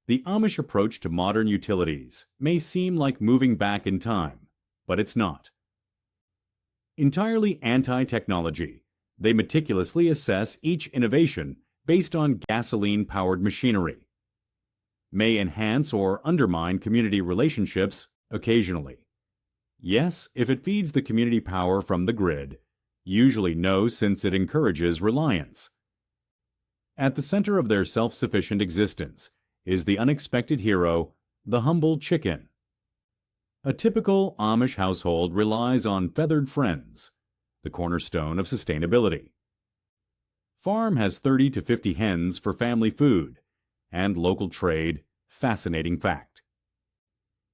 The Amish approach to modern utilities may seem like moving back in time, but it's not. Entirely anti-technology, they meticulously assess each innovation based on gasoline-powered machinery. May enhance or undermine community relationships occasionally. Yes, if it feeds the community power from the grid. Usually no, since it encourages reliance. At the center of their self-sufficient existence is the unexpected hero, the humble chicken. A typical Amish household relies on feathered friends, the cornerstone of sustainability. Farm has 30 to 50 hens for family food, and local trade, fascinating fact.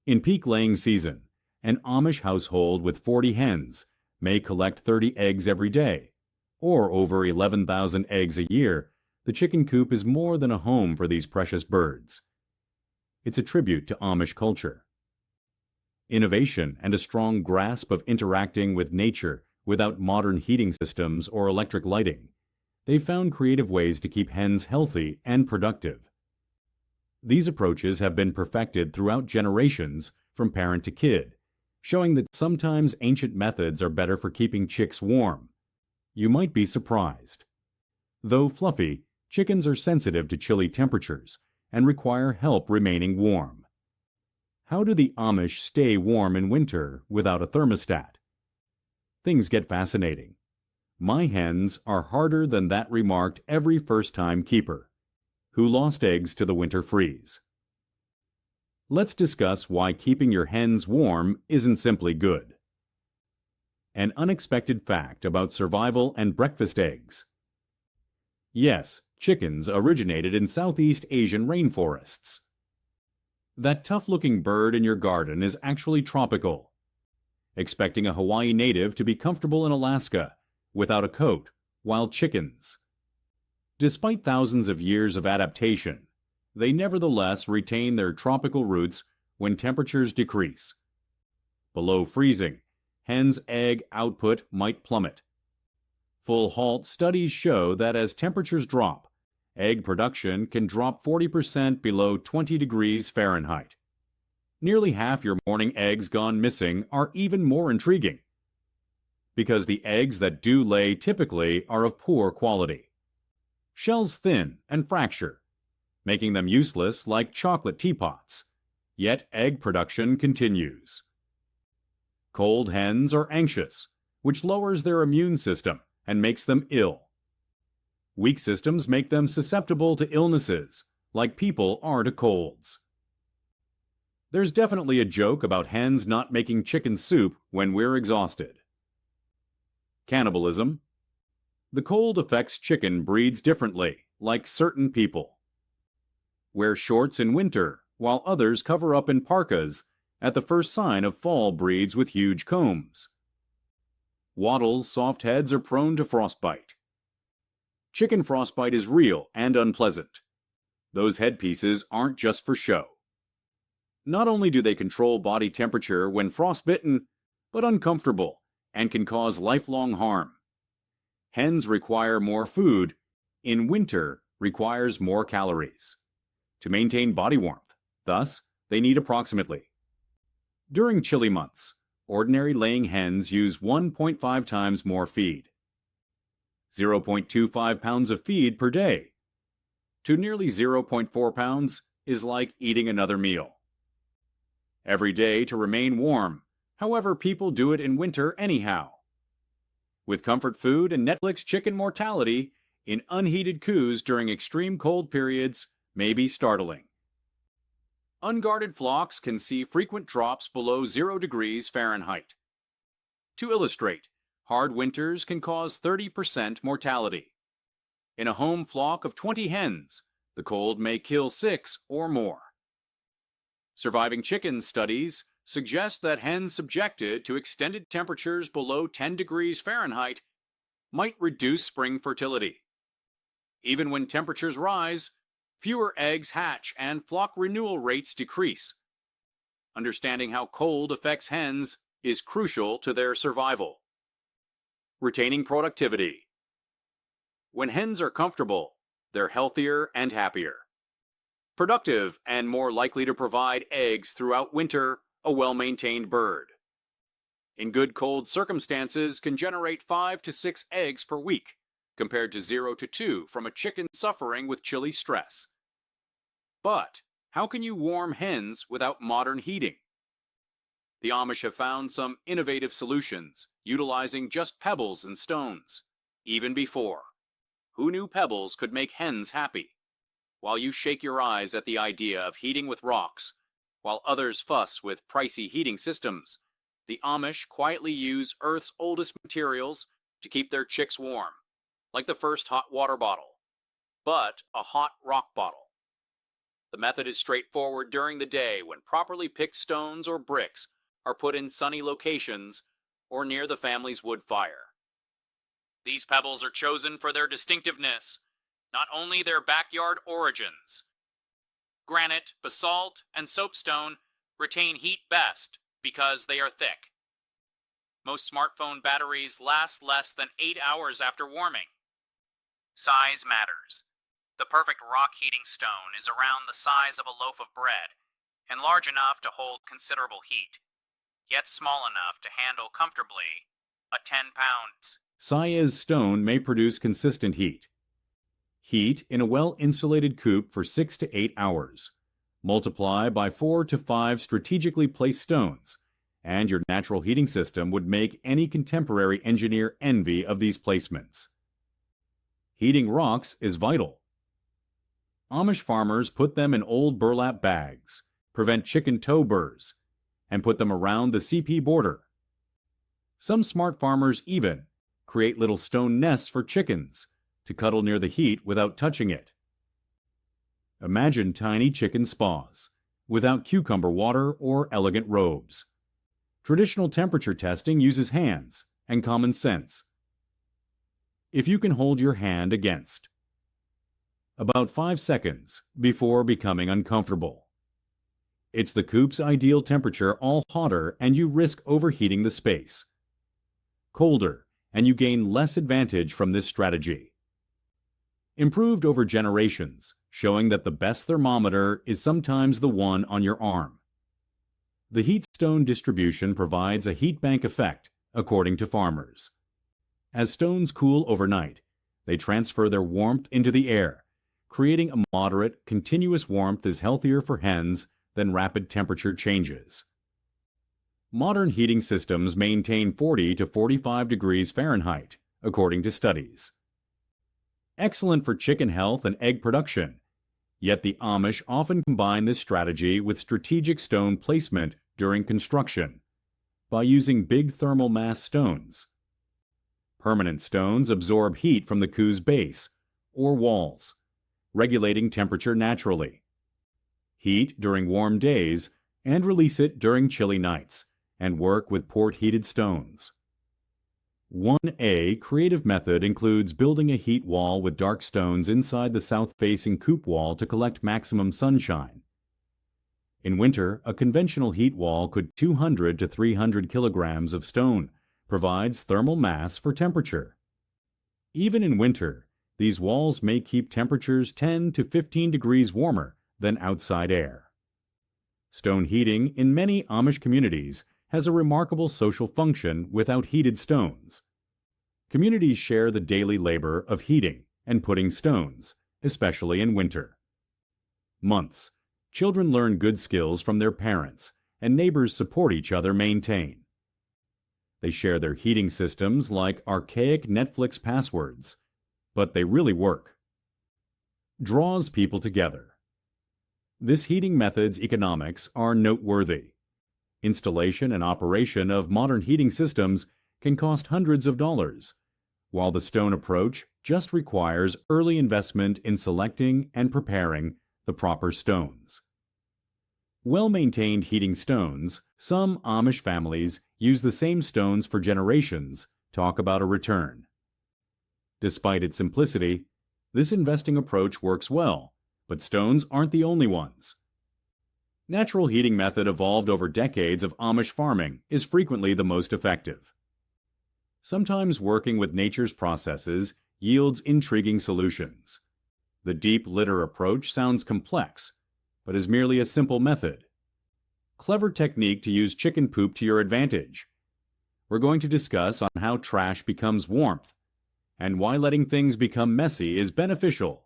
In peak laying season, an Amish household with 40 hens may collect 30 eggs every day, or over 11,000 eggs a year. The chicken coop is more than a home for these precious birds. It's a tribute to Amish culture. Innovation and a strong grasp of interacting with nature without modern heating systems or electric lighting. They've found creative ways to keep hens healthy and productive. These approaches have been perfected throughout generations from parent to kid, showing that sometimes ancient methods are better for keeping chicks warm. You might be surprised. Though fluffy, chickens are sensitive to chilly temperatures and require help remaining warm. How do the Amish stay warm in winter without a thermostat? Things get fascinating. My hens are harder than that, remarked every first-time keeper, who lost eggs to the winter freeze. Let's discuss why keeping your hens warm isn't simply good. An unexpected fact about survival and breakfast eggs. Yes, chickens originated in Southeast Asian rainforests. That tough-looking bird in your garden is actually tropical. Expecting a Hawaii native to be comfortable in Alaska without a coat, wild chickens. Despite thousands of years of adaptation, they nevertheless retain their tropical roots when temperatures decrease. Below freezing, hens' egg output might plummet. Full halt studies show that as temperatures drop, egg production can drop 40% below 20 degrees Fahrenheit. Nearly half your morning eggs gone missing are even more intriguing, because the eggs that do lay typically are of poor quality. Shells thin and fracture, making them useless like chocolate teapots, yet egg production continues. Cold hens are anxious, which lowers their immune system and makes them ill. Weak systems make them susceptible to illnesses, like people are to colds. There's definitely a joke about hens not making chicken soup when we're exhausted. Cannibalism. The cold affects chicken breeds differently, like certain people. Wear shorts in winter, while others cover up in parkas at the first sign of fall. Breeds with huge combs. Wattles' soft heads are prone to frostbite. Chicken frostbite is real and unpleasant. Those headpieces aren't just for show. Not only do they control body temperature when frostbitten, but uncomfortable and can cause lifelong harm. Hens require more food. In winter, requires more calories to maintain body warmth. Thus, they need approximately. During chilly months, ordinary laying hens use 1.5 times more feed. 0.25 pounds of feed per day. To nearly 0.4 pounds is like eating another meal. Every day to remain warm. However, people do it in winter anyhow. With comfort food and Netflix, chicken mortality in unheated coos during extreme cold periods may be startling. Unguarded flocks can see frequent drops below 0 degrees Fahrenheit. To illustrate, hard winters can cause 30% mortality. In a home flock of 20 hens, the cold may kill 6 or more. Surviving chicken studies suggest that hens subjected to extended temperatures below 10 degrees Fahrenheit might reduce spring fertility. Even when temperatures rise, fewer eggs hatch and flock renewal rates decrease. Understanding how cold affects hens is crucial to their survival. Retaining productivity. When hens are comfortable, they're healthier and happier. productive and more likely to provide eggs throughout winter, a well-maintained bird. In good cold circumstances can generate 5 to 6 eggs per week, compared to 0 to 2 from a chicken suffering with chilly stress. But how can you warm hens without modern heating? The Amish have found some innovative solutions, utilizing just pebbles and stones. Even before, who knew pebbles could make hens happy? While you shake your eyes at the idea of heating with rocks, while others fuss with pricey heating systems, the Amish quietly use Earth's oldest materials to keep their chicks warm, like the first hot water bottle, but a hot rock bottle. The method is straightforward during the day when properly picked stones or bricks are put in sunny locations or near the family's wood fire. These pebbles are chosen for their distinctiveness, not only their backyard origins. Granite, basalt, and soapstone retain heat best because they are thick. Most smartphone batteries last less than 8 hours after warming. Size matters. The perfect rock heating stone is around the size of a loaf of bread and large enough to hold considerable heat, yet small enough to handle comfortably a 10 pounds size stone may produce consistent heat. Heat in a well-insulated coop for 6 to 8 hours. Multiply by 4 to 5 strategically placed stones, and your natural heating system would make any contemporary engineer envy of these placements. Heating rocks is vital. Amish farmers put them in old burlap bags, prevent chicken toe burrs, and put them around the CP border. Some smart farmers even create little stone nests for chickens to cuddle near the heat without touching it. Imagine tiny chicken spas, without cucumber water or elegant robes. Traditional temperature testing uses hands and common sense. If you can hold your hand against about 5 seconds before becoming uncomfortable. It's the coop's ideal temperature, all hotter, and you risk overheating the space. Colder, and you gain less advantage from this strategy. Improved over generations, showing that the best thermometer is sometimes the one on your arm. The heat stone distribution provides a heat bank effect, according to farmers. As stones cool overnight, they transfer their warmth into the air, creating a moderate, continuous warmth is healthier for hens than rapid temperature changes. Modern heating systems maintain 40 to 45 degrees Fahrenheit, according to studies. Excellent for chicken health and egg production, yet the Amish often combine this strategy with strategic stone placement during construction by using big thermal mass stones. Permanent stones absorb heat from the coop's base or walls, regulating temperature naturally. Heat during warm days and release it during chilly nights, and work with port-heated stones. 1A creative method includes building a heat wall with dark stones inside the south-facing coop wall to collect maximum sunshine. In winter, a conventional heat wall could 200 to 300 kilograms of stone provides thermal mass for temperature. Even in winter, these walls may keep temperatures 10 to 15 degrees warmer than outside air. Stone heating in many Amish communities has a remarkable social function without heated stones. Communities share the daily labor of heating and putting stones, especially in winter. Months. Children learn good skills from their parents, and neighbors support each other maintain. They share their heating systems like archaic Netflix passwords, but they really work. Draws people together. This heating method's economics are noteworthy. Installation and operation of modern heating systems can cost hundreds of dollars, while the stone approach just requires early investment in selecting and preparing the proper stones. Well-maintained heating stones, some Amish families use the same stones for generations, talk about a return. Despite its simplicity, this investing approach works well, but stones aren't the only ones. Natural heating method evolved over decades of Amish farming is frequently the most effective. Sometimes working with nature's processes yields intriguing solutions. The deep litter approach sounds complex, but is merely a simple method. Clever technique to use chicken poop to your advantage. We're going to discuss on how trash becomes warmth and why letting things become messy is beneficial.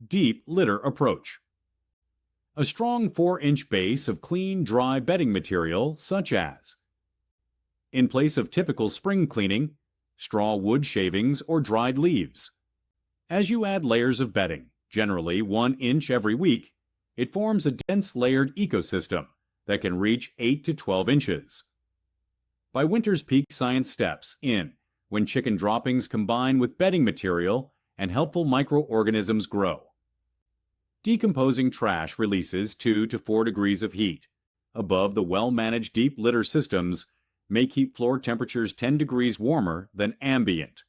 Deep litter approach. A strong 4-inch base of clean, dry bedding material such as, in place of typical spring cleaning, straw wood shavings or dried leaves. As you add layers of bedding, generally 1 inch every week, it forms a dense layered ecosystem that can reach 8 to 12 inches. By winter's peak science steps in, when chicken droppings combine with bedding material and helpful microorganisms grow. Decomposing trash releases 2 to 4 degrees of heat. Above the well-managed deep litter systems may keep floor temperatures 10 degrees warmer than ambient.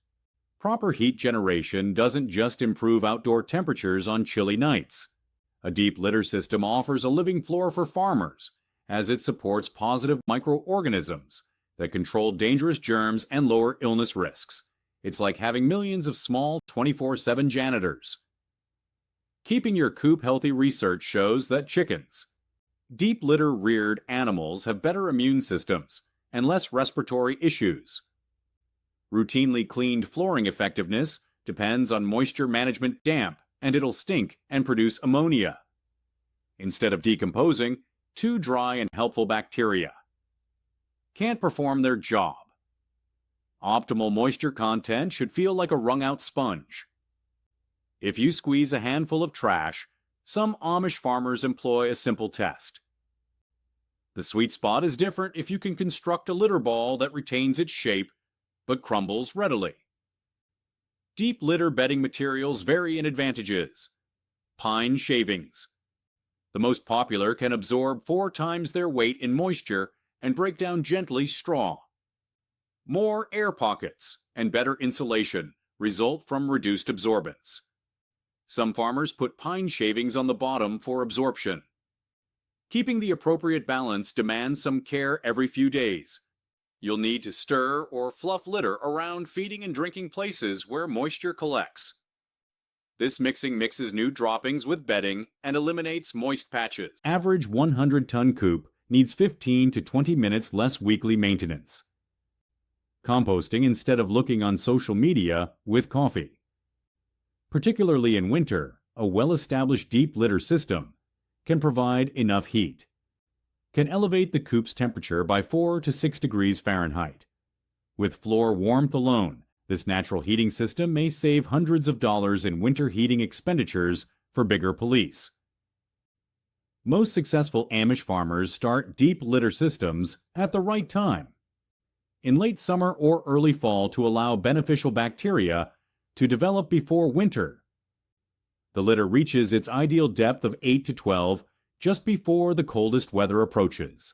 Proper heat generation doesn't just improve outdoor temperatures on chilly nights. A deep litter system offers a living floor for farmers, as it supports positive microorganisms that control dangerous germs and lower illness risks. It's like having millions of small 24/7 janitors. Keeping your coop healthy research shows that chickens, deep litter reared animals, have better immune systems and less respiratory issues. Routinely cleaned flooring effectiveness depends on moisture management. Damp, and it'll stink and produce ammonia. Instead of decomposing, too dry and helpful bacteria can't perform their job. Optimal moisture content should feel like a wrung-out sponge. If you squeeze a handful of trash, some Amish farmers employ a simple test. The sweet spot is different if you can construct a litter ball that retains its shape but crumbles readily. Deep litter bedding materials vary in advantages. Pine shavings. The most popular can absorb 4 times their weight in moisture and break down gently straw. More air pockets and better insulation result from reduced absorbance. Some farmers put pine shavings on the bottom for absorption. Keeping the appropriate balance demands some care every few days. You'll need to stir or fluff litter around feeding and drinking places where moisture collects. This mixing mixes new droppings with bedding and eliminates moist patches. Average 100-ton coop needs 15 to 20 minutes less weekly maintenance. Composting instead of looking on social media with coffee. Particularly in winter, a well-established deep litter system can provide enough heat. Can elevate the coop's temperature by 4 to 6 degrees Fahrenheit. With floor warmth alone, this natural heating system may save hundreds of dollars in winter heating expenditures for bigger police. Most successful Amish farmers start deep litter systems at the right time, in late summer or early fall, to allow beneficial bacteria to develop before winter. The litter reaches its ideal depth of 8 to 12 just before the coldest weather approaches.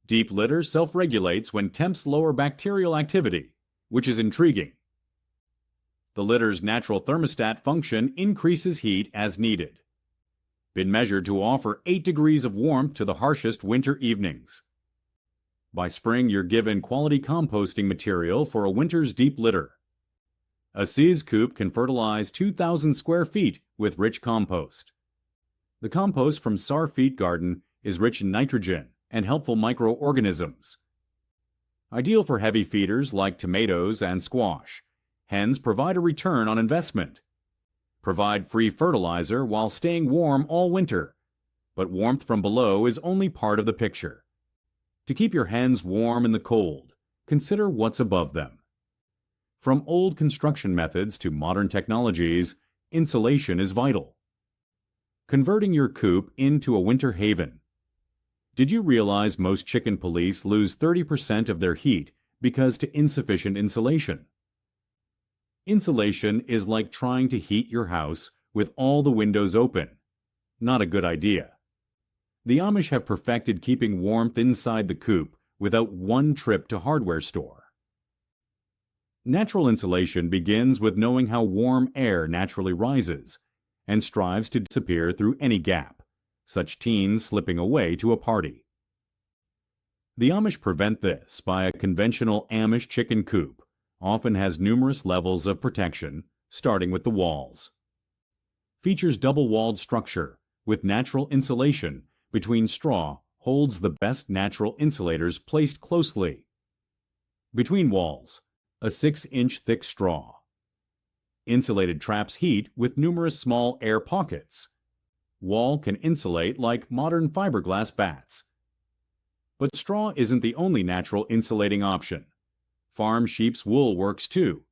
Deep litter self-regulates when temps lower bacterial activity, which is intriguing. The litter's natural thermostat function increases heat as needed. Been measured to offer 8 degrees of warmth to the harshest winter evenings. By spring, you're given quality composting material for a winter's deep litter. A C's coop can fertilize 2,000 square feet with rich compost. The compost from Sarfeet Garden is rich in nitrogen and helpful microorganisms. Ideal for heavy feeders like tomatoes and squash. Hens provide a return on investment. Provide free fertilizer while staying warm all winter, but warmth from below is only part of the picture. To keep your hens warm in the cold, consider what's above them. From old construction methods to modern technologies, insulation is vital. Converting your coop into a winter haven. Did you realize most chicken police lose 30% of their heat because to insufficient insulation? Insulation is like trying to heat your house with all the windows open. Not a good idea. The Amish have perfected keeping warmth inside the coop without one trip to hardware store. Natural insulation begins with knowing how warm air naturally rises and strives to disappear through any gap, such teens slipping away to a party. The Amish prevent this by a conventional Amish chicken coop often has numerous levels of protection, starting with the walls. Features double-walled structure with natural insulation between straw holds the best natural insulators placed closely. Between walls, a 6-inch thick straw. Insulated traps heat with numerous small air pockets. Wall can insulate like modern fiberglass bats. But straw isn't the only natural insulating option. Farm sheep's wool works too.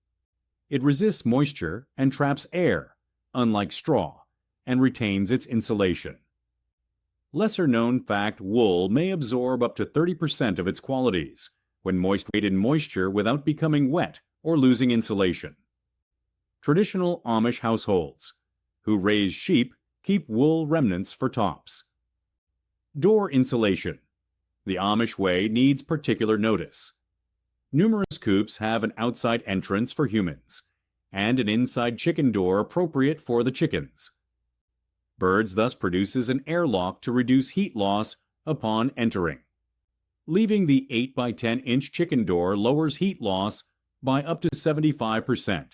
It resists moisture and traps air, unlike straw, and retains its insulation. Lesser-known fact: wool may absorb up to 30% of its qualities when moisturized in moisture without becoming wet or losing insulation. Traditional Amish households who raise sheep keep wool remnants for tops. Door insulation. The Amish way needs particular notice. Numerous coops have an outside entrance for humans and an inside chicken door appropriate for the chickens. Birds thus produces an airlock to reduce heat loss upon entering. Leaving the 8 by 10-inch chicken door lowers heat loss by up to 75%.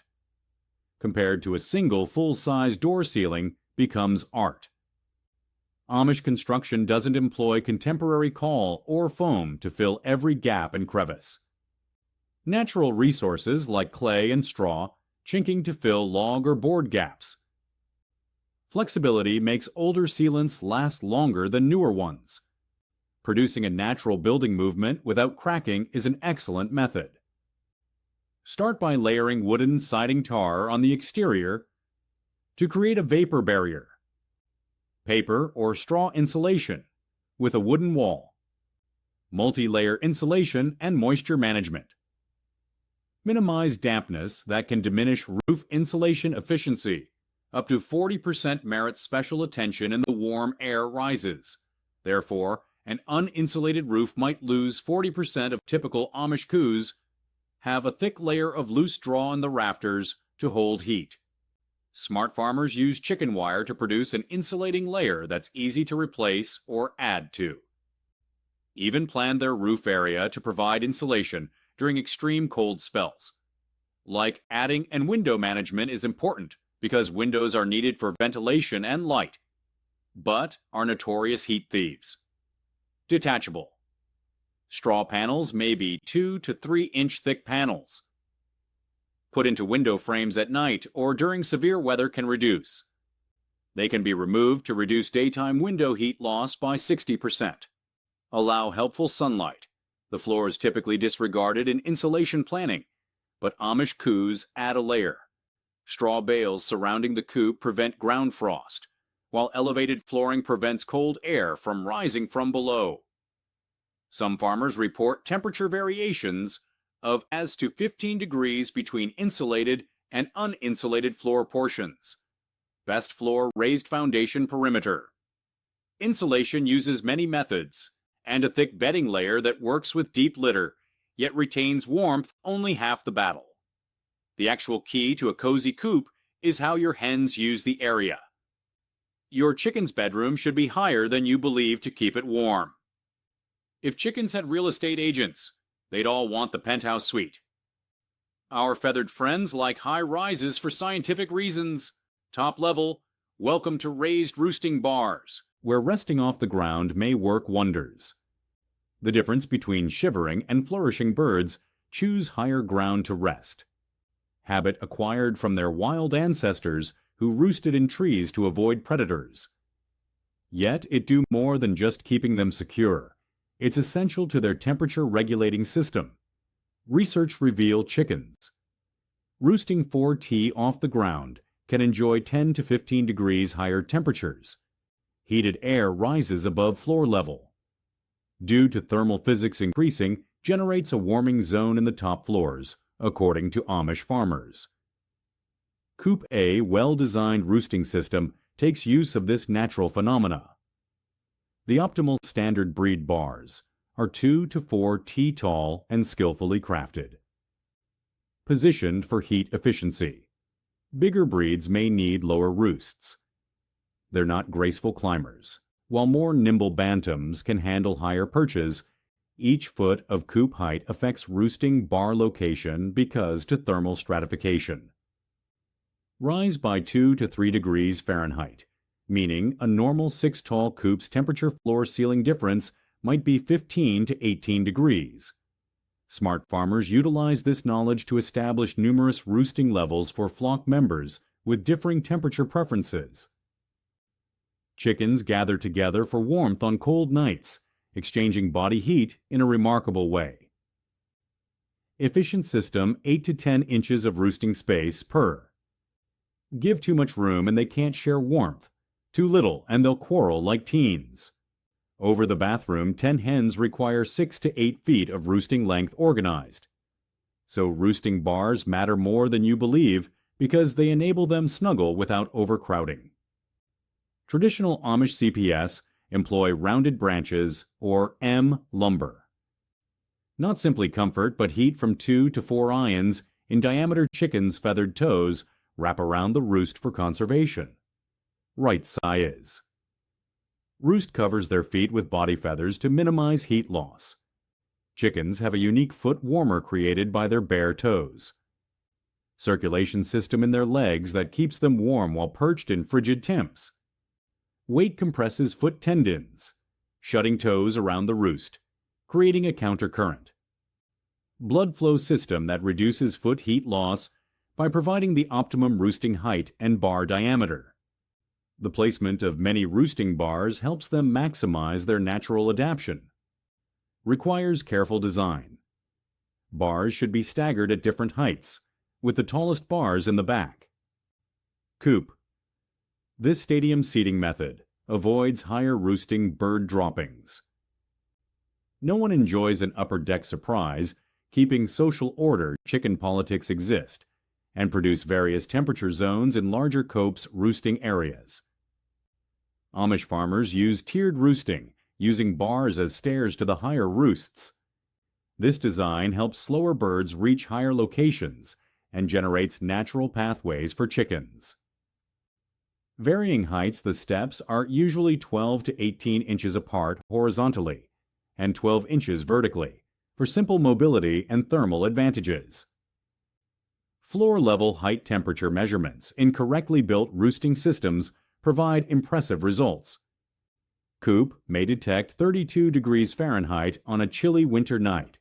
Compared to a single full-size door ceiling becomes art. Amish construction doesn't employ contemporary caul or foam to fill every gap and crevice. Natural resources like clay and straw chinking to fill log or board gaps. Flexibility makes older sealants last longer than newer ones. Producing a natural building movement without cracking is an excellent method. Start by layering wooden siding tar on the exterior to create a vapor barrier. Paper or straw insulation with a wooden wall. Multi-layer insulation and moisture management. Minimize dampness that can diminish roof insulation efficiency. Up to 40% merits special attention in the warm air rises. Therefore, an uninsulated roof might lose 40% of typical Amish coos. Have a thick layer of loose straw in the rafters to hold heat. Smart farmers use chicken wire to produce an insulating layer that's easy to replace or add to. Even plan their roof area to provide insulation during extreme cold spells. Like adding and window management is important because windows are needed for ventilation and light, but are notorious heat thieves. Detachable. Straw panels may be 2 to 3-inch thick panels. Put into window frames at night or during severe weather can reduce. They can be removed to reduce daytime window heat loss by 60%. Allow helpful sunlight. The floor is typically disregarded in insulation planning, but Amish coos add a layer. Straw bales surrounding the coop prevent ground frost, while elevated flooring prevents cold air from rising from below. Some farmers report temperature variations of as to 15 degrees between insulated and uninsulated floor portions. Best floor raised foundation perimeter. Insulation uses many methods, and a thick bedding layer that works with deep litter, yet retains warmth only half the battle. The actual key to a cozy coop is how your hens use the area. Your chicken's bedroom should be higher than you believe to keep it warm. If chickens had real estate agents, they'd all want the penthouse suite. Our feathered friends like high rises for scientific reasons. Top level, welcome to raised roosting bars, where resting off the ground may work wonders. The difference between shivering and flourishing birds choose higher ground to rest. Habit acquired from their wild ancestors who roosted in trees to avoid predators. Yet it do more than just keeping them secure. It's essential to their temperature-regulating system. Research reveal chickens roosting 4T off the ground can enjoy 10 to 15 degrees higher temperatures. Heated air rises above floor level. Due to thermal physics increasing, generates a warming zone in the top floors, according to Amish farmers. Coop A well-designed roosting system takes use of this natural phenomena. The optimal standard breed bars are 2 to 4 T tall and skillfully crafted. Positioned for heat efficiency. Bigger breeds may need lower roosts. They're not graceful climbers. While more nimble bantams can handle higher perches, each foot of coop height affects roosting bar location because to thermal stratification. Rise by 2 to 3 degrees Fahrenheit. meaning a normal 6-tall coop's temperature floor-ceiling difference might be 15 to 18 degrees. Smart farmers utilize this knowledge to establish numerous roosting levels for flock members with differing temperature preferences. Chickens gather together for warmth on cold nights, exchanging body heat in a remarkable way. Efficient system: 8 to 10 inches of roosting space per. Give too much room and they can't share warmth. Too little and they'll quarrel like teens. Over the bathroom, 10 hens require 6 to 8 feet of roosting length organized. So roosting bars matter more than you believe because they enable them snuggle without overcrowding. Traditional Amish CPS employ rounded branches, or M lumber. Not simply comfort, but heat from 2 to 4 ions in diameter chickens' feathered toes wrap around the roost for conservation. Right size. Roost covers their feet with body feathers to minimize heat loss. Chickens have a unique foot warmer created by their bare toes. Circulation system in their legs that keeps them warm while perched in frigid temps. Weight compresses foot tendons, shutting toes around the roost, creating a countercurrent. Blood flow system that reduces foot heat loss by providing the optimum roosting height and bar diameter. The placement of many roosting bars helps them maximize their natural adaptation. Requires careful design. Bars should be staggered at different heights, with the tallest bars in the back. Coop. This stadium seating method avoids higher roosting bird droppings. No one enjoys an upper deck surprise. Keeping social order, chicken politics exist and produce various temperature zones in larger copes' roosting areas. Amish farmers use tiered roosting, using bars as stairs to the higher roosts. This design helps slower birds reach higher locations and generates natural pathways for chickens. Varying heights, the steps are usually 12 to 18 inches apart horizontally and 12 inches vertically for simple mobility and thermal advantages. Floor-level height temperature measurements in correctly built roosting systems provide impressive results. Coop may detect 32 degrees Fahrenheit on a chilly winter night,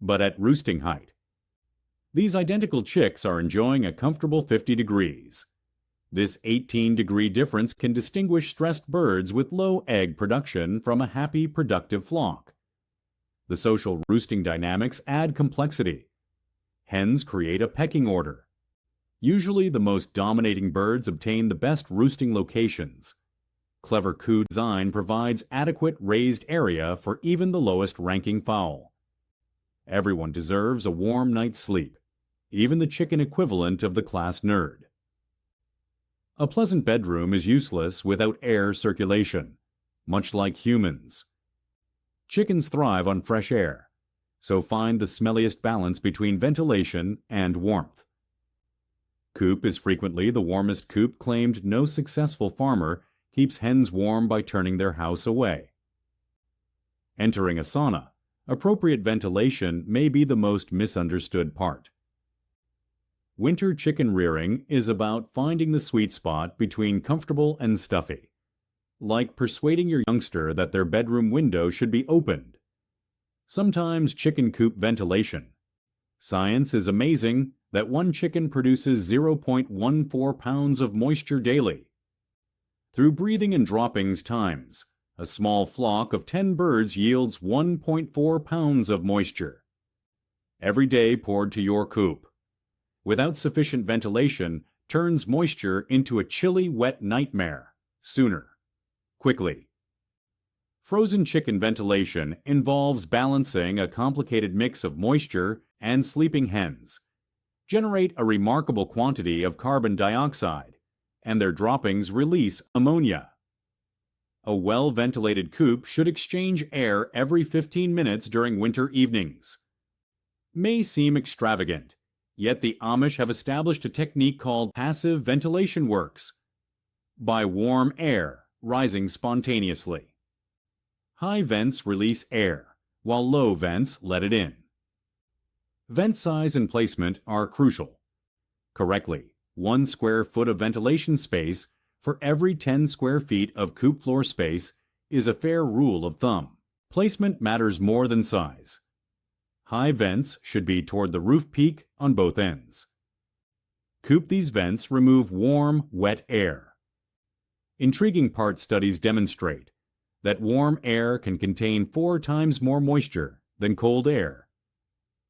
but at roosting height. These identical chicks are enjoying a comfortable 50 degrees. This 18-degree difference can distinguish stressed birds with low egg production from a happy, productive flock. The social roosting dynamics add complexity. Hens create a pecking order. Usually the most dominating birds obtain the best roosting locations. Clever coop design provides adequate raised area for even the lowest ranking fowl. Everyone deserves a warm night's sleep, even the chicken equivalent of the class nerd. A pleasant bedroom is useless without air circulation, much like humans. Chickens thrive on fresh air, so find the smelliest balance between ventilation and warmth. Coop is frequently the warmest coop claimed no successful farmer keeps hens warm by turning their house away. Entering a sauna, appropriate ventilation may be the most misunderstood part. Winter chicken rearing is about finding the sweet spot between comfortable and stuffy, like persuading your youngster that their bedroom window should be opened. Sometimes chicken coop ventilation. Science is amazing that one chicken produces 0.14 pounds of moisture daily. Through breathing and droppings times, a small flock of 10 birds yields 1.4 pounds of moisture. Every day poured to your coop, without sufficient ventilation, turns moisture into a chilly, wet nightmare, sooner, quickly. Frozen chicken ventilation involves balancing a complicated mix of moisture and sleeping hens, generate a remarkable quantity of carbon dioxide, and their droppings release ammonia. A well-ventilated coop should exchange air every 15 minutes during winter evenings. May seem extravagant, yet the Amish have established a technique called passive ventilation works, by warm air rising spontaneously. High vents release air, while low vents let it in. Vent size and placement are crucial. Correctly, 1 square foot of ventilation space for every 10 square feet of coop floor space is a fair rule of thumb. Placement matters more than size. High vents should be toward the roof peak on both ends. These vents remove warm, wet air. Intriguing part studies demonstrate that warm air can contain 4 times more moisture than cold air.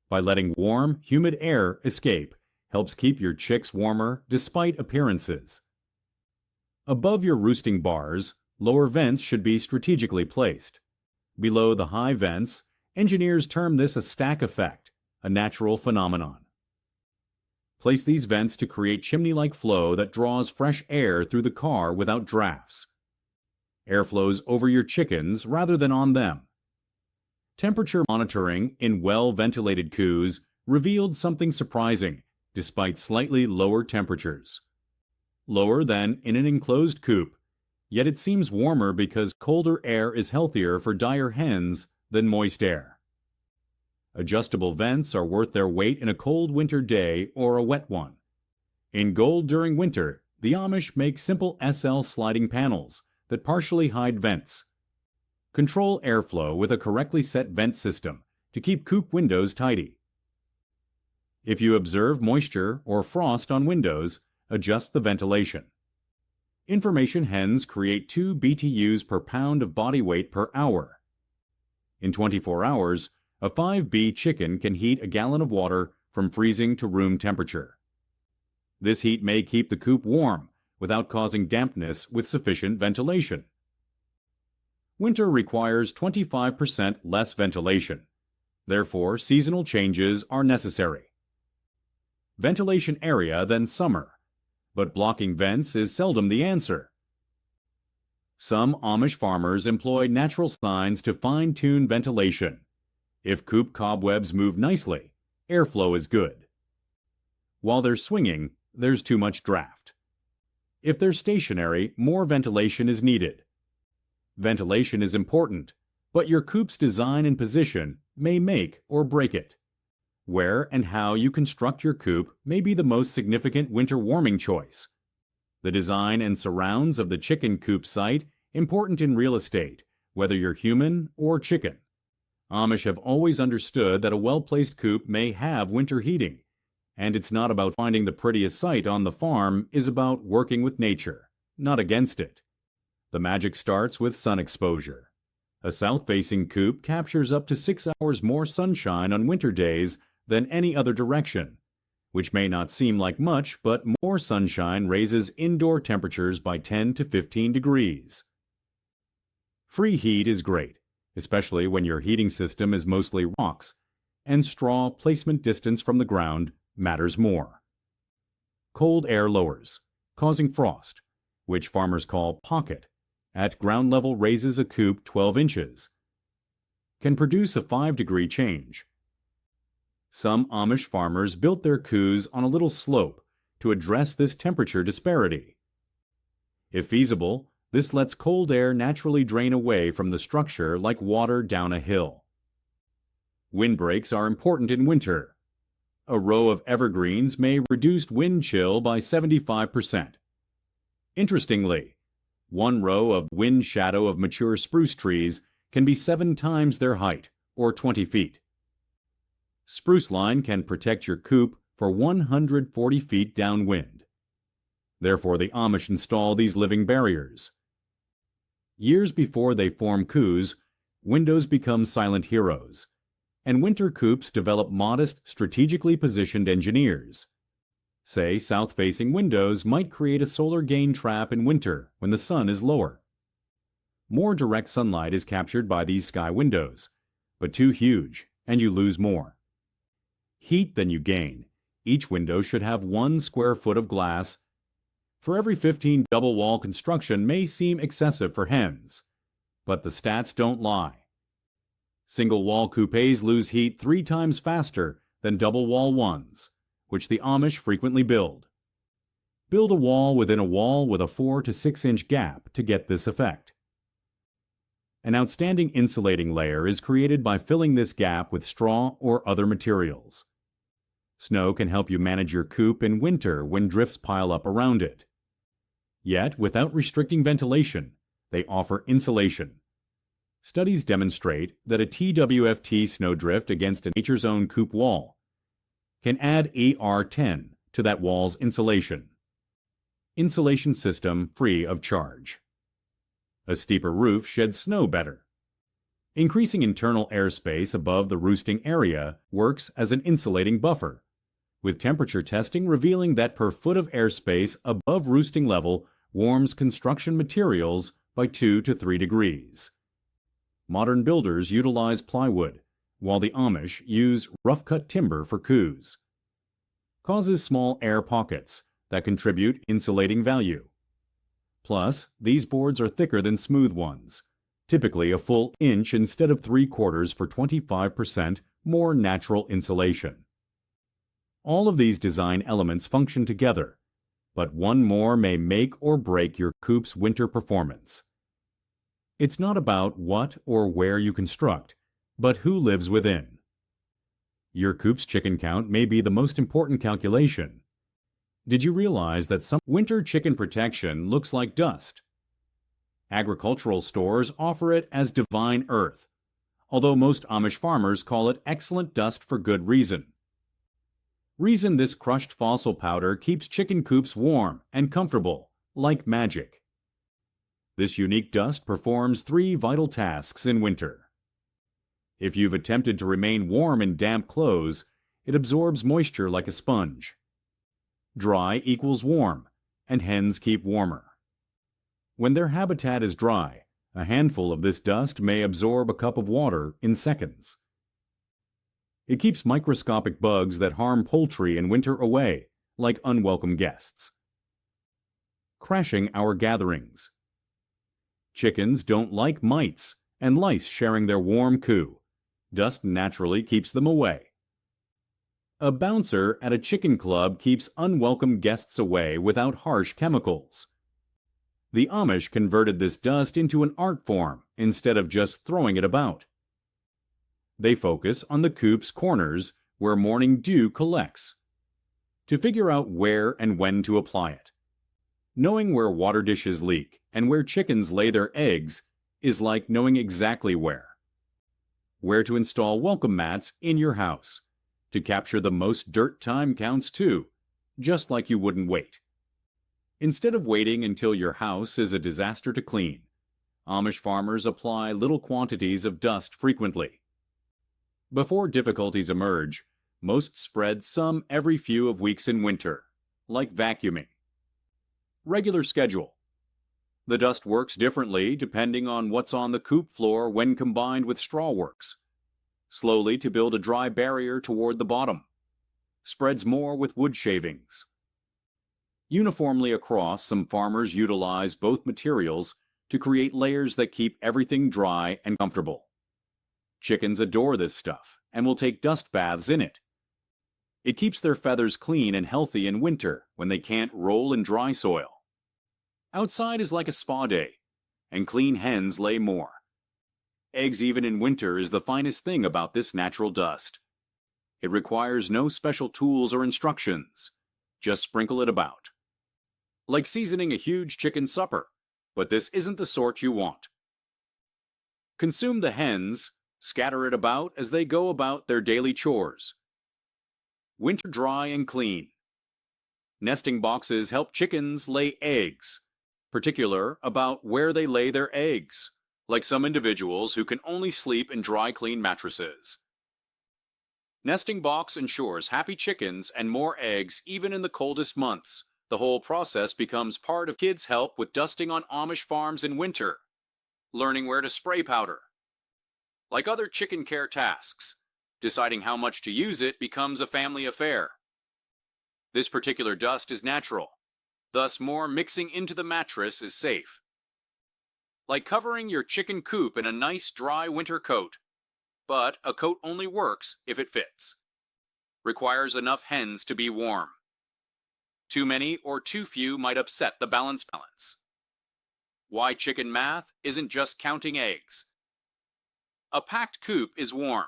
By letting warm, humid air escape helps keep your chicks warmer despite appearances. Above your roosting bars, lower vents should be strategically placed. Below the high vents, engineers term this a stack effect, a natural phenomenon. Place these vents to create chimney-like flow that draws fresh air through the car without drafts. Air flows over your chickens rather than on them. Temperature monitoring in well-ventilated coos revealed something surprising despite slightly lower temperatures. Lower than in an enclosed coop, yet it seems warmer because colder air is healthier for dire hens than moist air. Adjustable vents are worth their weight in a cold winter day or a wet one. In gold during winter, the Amish make simple SL sliding panels that partially hide vents. Control airflow with a correctly set vent system to keep coop windows tidy. If you observe moisture or frost on windows, adjust the ventilation. Information hens create 2 BTUs per pound of body weight per hour. In 24 hours, a 5B chicken can heat a gallon of water from freezing to room temperature. This heat may keep the coop warm without causing dampness with sufficient ventilation. Winter requires 25% less ventilation. Therefore, seasonal changes are necessary. Ventilation area than summer, but blocking vents is seldom the answer. Some Amish farmers employ natural signs to fine-tune ventilation. If coop cobwebs move nicely, airflow is good. While they're swinging, there's too much draft. If they're stationary, more ventilation is needed. Ventilation is important, but your coop's design and position may make or break it. Where and how you construct your coop may be the most significant winter warming choice. The design and surrounds of the chicken coop site important in real estate, whether you're human or chicken. Amish have always understood that a well-placed coop may have winter heating, and it's not about finding the prettiest site on the farm, is about working with nature, not against it. The magic starts with sun exposure. A south-facing coop captures up to 6 hours more sunshine on winter days than any other direction, which may not seem like much, but more sunshine raises indoor temperatures by 10 to 15 degrees. Free heat is great, especially when your heating system is mostly rocks, and straw placement distance from the ground matters more. Cold air lowers, causing frost, which farmers call pocket, at ground level raises a coop 12 inches. Can produce a 5-degree change. Some Amish farmers built their coos on a little slope to address this temperature disparity. If feasible, this lets cold air naturally drain away from the structure like water down a hill. Windbreaks are important in winter. A row of evergreens may reduce wind chill by 75%. Interestingly, one row of wind shadow of mature spruce trees can be 7 times their height, or 20 feet. Spruce line can protect your coop for 140 feet downwind. Therefore, the Amish install these living barriers. Years before they form coos, windows become silent heroes, and winter coops develop modest, strategically positioned engineers. Say, south-facing windows might create a solar gain trap in winter when the sun is lower. More direct sunlight is captured by these sky windows, but too huge, and you lose more. Heat than you gain. Each window should have 1 square foot of glass. For every 15 double wall construction may seem excessive for hens, but the stats don't lie. Single wall coupes lose heat 3 times faster than double wall ones, which the Amish frequently build. Build a wall within a wall with a 4 to 6 inch gap to get this effect. An outstanding insulating layer is created by filling this gap with straw or other materials. Snow can help you manage your coop in winter when drifts pile up around it. Yet, without restricting ventilation, they offer insulation. Studies demonstrate that a TWFT snowdrift against a nature's own coop wall can add AR10 to that wall's insulation. Insulation system free of charge. A steeper roof sheds snow better. Increasing internal airspace above the roosting area works as an insulating buffer, with temperature testing revealing that per foot of airspace above roosting level warms construction materials by 2 to 3 degrees. Modern builders utilize plywood, while the Amish use rough-cut timber for coos. Causes small air pockets that contribute insulating value. Plus, these boards are thicker than smooth ones, typically a full inch instead of 3/4 for 25% more natural insulation. All of these design elements function together, but one more may make or break your coop's winter performance. It's not about what or where you construct, but who lives within. Your coop's chicken count may be the most important calculation. Did you realize that some winter chicken protection looks like dust? Agricultural stores offer it as divine earth, although most Amish farmers call it excellent dust for good reason. Reason this crushed fossil powder keeps chicken coops warm and comfortable, like magic. This unique dust performs 3 vital tasks in winter. If you've attempted to remain warm in damp clothes, it absorbs moisture like a sponge. Dry equals warm, and hens keep warmer. When their habitat is dry, a handful of this dust may absorb a cup of water in seconds. It keeps microscopic bugs that harm poultry in winter away, like unwelcome guests. Crashing our gatherings. Chickens don't like mites and lice sharing their warm coo. Dust naturally keeps them away. A bouncer at a chicken club keeps unwelcome guests away without harsh chemicals. The Amish converted this dust into an art form instead of just throwing it about. They focus on the coop's corners where morning dew collects, to figure out where and when to apply it. Knowing where water dishes leak and where chickens lay their eggs is like knowing exactly where to install welcome mats in your house. To capture the most dirt time counts too, just like you wouldn't wait. Instead of waiting until your house is a disaster to clean, Amish farmers apply little quantities of dust frequently. Before difficulties emerge, most spread some every few of weeks in winter, like vacuuming. Regular schedule. The dust works differently depending on what's on the coop floor when combined with straw works. Slowly to build a dry barrier toward the bottom. Spreads more with wood shavings. Uniformly across, some farmers utilize both materials to create layers that keep everything dry and comfortable. Chickens adore this stuff and will take dust baths in it. It keeps their feathers clean and healthy in winter when they can't roll in dry soil. Outside is like a spa day, and clean hens lay more. Eggs even in winter is the finest thing about this natural dust. It requires no special tools or instructions. Just sprinkle it about. Like seasoning a huge chicken supper, but this isn't the sort you want. Consume the hens, scatter it about as they go about their daily chores. Winter dry and clean. Nesting boxes help chickens lay eggs, particular about where they lay their eggs, like some individuals who can only sleep in dry, clean mattresses. Nesting box ensures happy chickens and more eggs even in the coldest months. The whole process becomes part of kids' help with dusting on Amish farms in winter, learning where to spray powder. Like other chicken care tasks, deciding how much to use it becomes a family affair. This particular dust is natural, thus more mixing into the mattress is safe. Like covering your chicken coop in a nice dry winter coat, but a coat only works if it fits. Requires enough hens to be warm. Too many or too few might upset the balance. Why chicken math isn't just counting eggs. A packed coop is warm.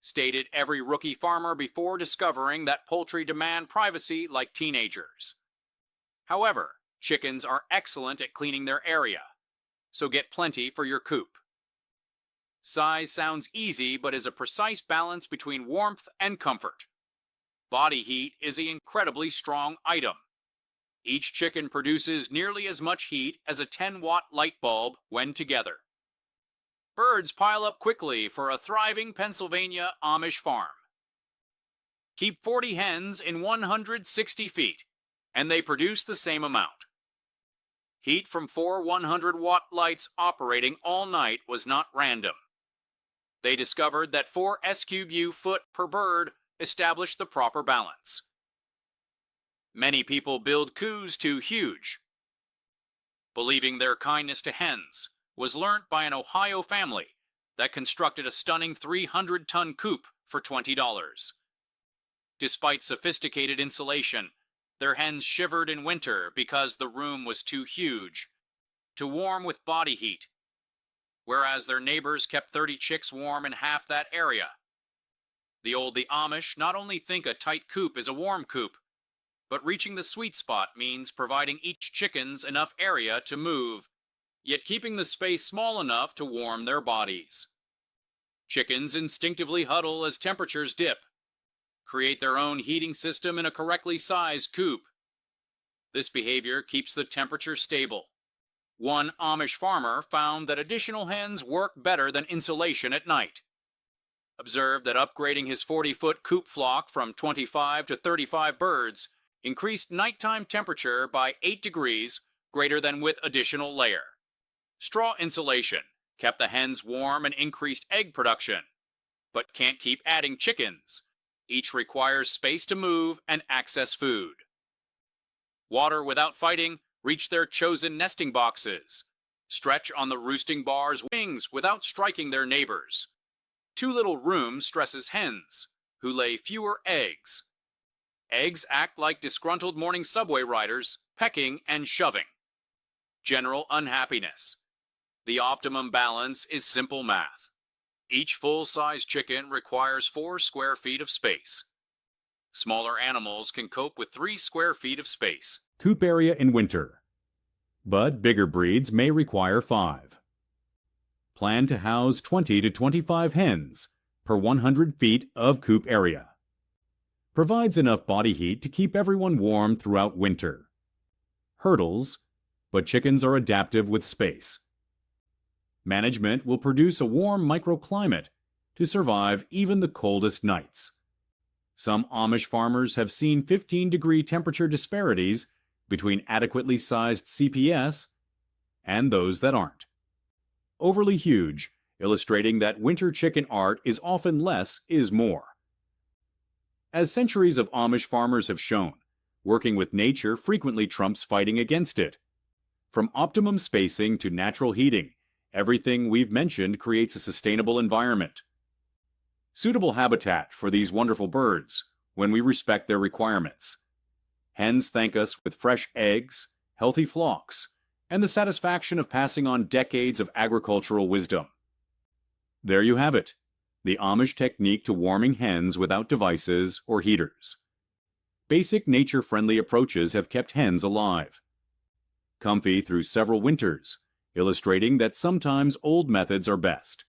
Stated every rookie farmer before discovering that poultry demand privacy like teenagers. However, Chickens are excellent at cleaning their area, so get plenty for your coop. Size sounds easy, but is a precise balance between warmth and comfort. Body heat is an incredibly strong item. Each chicken produces nearly as much heat as a 10-watt light bulb when together. Birds pile up quickly for a thriving Pennsylvania Amish farm. Keep 40 hens in 160 feet, and they produce the same amount. Heat from 4 100-watt lights operating all night was not random. They discovered that 4 SQU foot per bird established the proper balance. Many people build coos too huge. Believing their kindness to hens was learnt by an Ohio family that constructed a stunning 300-ton coop for $20. Despite sophisticated insulation, their hens shivered in winter because the room was too huge to warm with body heat, whereas their neighbors kept 30 chicks warm in half that area. The Amish not only think a tight coop is a warm coop, but reaching the sweet spot means providing each chickens enough area to move, yet keeping the space small enough to warm their bodies. Chickens instinctively huddle as temperatures dip, create their own heating system in a correctly sized coop. This behavior keeps the temperature stable. One Amish farmer found that additional hens work better than insulation at night. Observed that upgrading his 40-foot coop flock from 25 to 35 birds increased nighttime temperature by 8 degrees greater than with additional layer. Straw insulation kept the hens warm and increased egg production, but can't keep adding chickens. Each requires space to move and access food. Water without fighting reach their chosen nesting boxes. Stretch on the roosting bar's wings without striking their neighbors. Too little room stresses hens, who lay fewer eggs. Eggs act like disgruntled morning subway riders, pecking and shoving. General unhappiness. The optimum balance is simple math. Each full-size chicken requires 4 square feet of space. Smaller animals can cope with 3 square feet of space. Coop area in winter. But bigger breeds may require 5. Plan to house 20 to 25 hens per 100 feet of coop area. Provides enough body heat to keep everyone warm throughout winter. Hurdles, but chickens are adaptive with space. Management will produce a warm microclimate to survive even the coldest nights. Some Amish farmers have seen 15-degree temperature disparities between adequately sized CPS and those that aren't. Overly huge, illustrating that winter chicken art is often less is more. As centuries of Amish farmers have shown, working with nature frequently trumps fighting against it. From optimum spacing to natural heating, everything we've mentioned creates a sustainable environment. Suitable habitat for these wonderful birds when we respect their requirements. Hens thank us with fresh eggs, healthy flocks, and the satisfaction of passing on decades of agricultural wisdom. There you have it, the Amish technique to warming hens without devices or heaters. Basic nature-friendly approaches have kept hens alive. Comfy through several winters, illustrating that sometimes old methods are best.